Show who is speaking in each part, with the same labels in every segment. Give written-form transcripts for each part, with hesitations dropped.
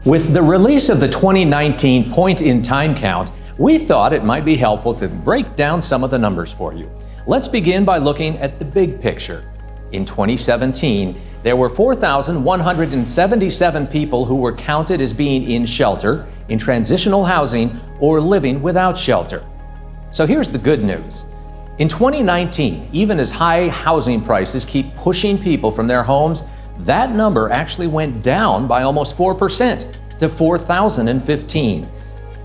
Speaker 1: With the release of the 2019 point-in-time count, we thought it might be helpful to break down some of the numbers for you. Let's begin by looking at the big picture. In 2017, there were 4,177 people who were counted as being in shelter, in transitional housing, or living without shelter. So here's the good news. In 2019, even as high housing prices keep pushing people from their homes, that number actually went down by almost 4% to 4,015.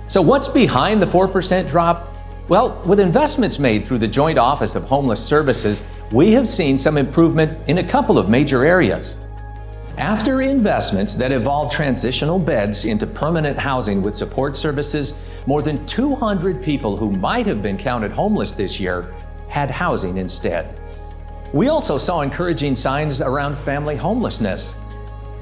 Speaker 1: So what's behind the 4% drop? Well, with investments made through the Joint Office of Homeless Services, we have seen some improvement in a couple of major areas. After investments that evolved transitional beds into permanent housing with support services, more than 200 people who might have been counted homeless this year had housing instead. We also saw encouraging signs around family homelessness.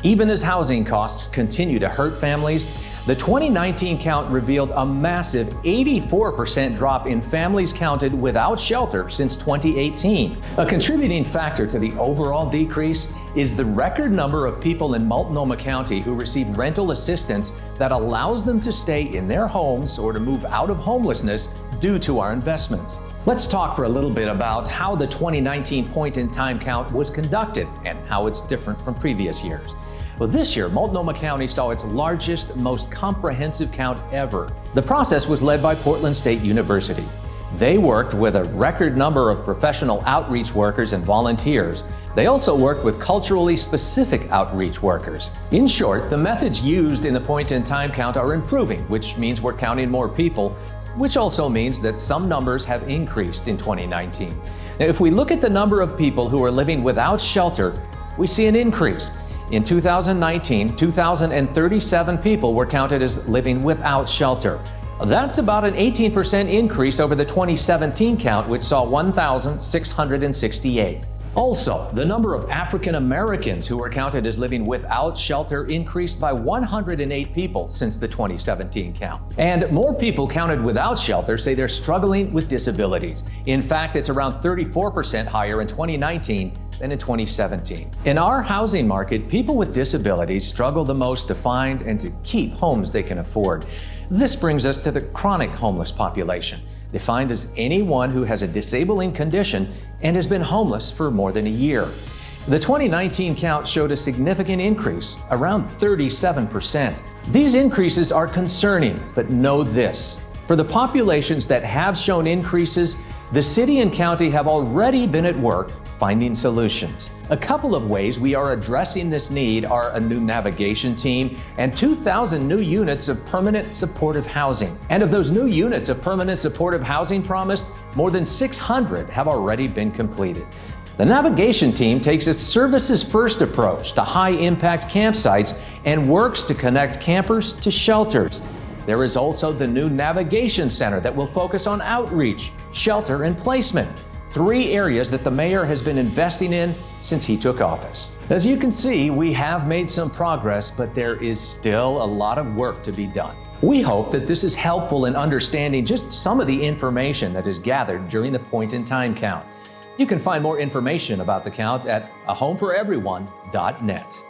Speaker 1: Even as housing costs continue to hurt families, the 2019 count revealed a massive 84% drop in families counted without shelter since 2018. A contributing factor to the overall decrease is the record number of people in Multnomah County who receive rental assistance that allows them to stay in their homes or to move out of homelessness due to our investments. Let's talk for a little bit about how the 2019 point-in-time count was conducted and how it's different from previous years. Well, this year, Multnomah County saw its largest, most comprehensive count ever. The process was led by Portland State University. They worked with a record number of professional outreach workers and volunteers. They also worked with culturally specific outreach workers. In short, the methods used in the point-in-time count are improving, which means we're counting more people, which also means that some numbers have increased in 2019. Now, if we look at the number of people who are living without shelter, we see an increase. In 2019, 2,037 people were counted as living without shelter. That's about an 18% increase over the 2017 count, which saw 1,668. Also, the number of African Americans who were counted as living without shelter increased by 108 people since the 2017 count. And more people counted without shelter say they're struggling with disabilities. In fact, it's around 34% higher in 2019 than in 2017. In our housing market, people with disabilities struggle the most to find and to keep homes they can afford. This brings us to the chronic homeless population, defined as anyone who has a disabling condition and has been homeless for more than a year. The 2019 count showed a significant increase, around 37%. These increases are concerning, but know this. For the populations that have shown increases, the city and county have already been at work finding solutions. A couple of ways we are addressing this need are a new navigation team and 2,000 new units of permanent supportive housing. And of those new units of permanent supportive housing promised, more than 600 have already been completed. The navigation team takes a services-first approach to high-impact campsites and works to connect campers to shelters. There is also the new navigation center that will focus on outreach, shelter, and placement. 3 areas that the mayor has been investing in since he took office. As you can see, we have made some progress, but there is still a lot of work to be done. We hope that this is helpful in understanding just some of the information that is gathered during the point-in-time count. You can find more information about the count at ahomeforeveryone.net.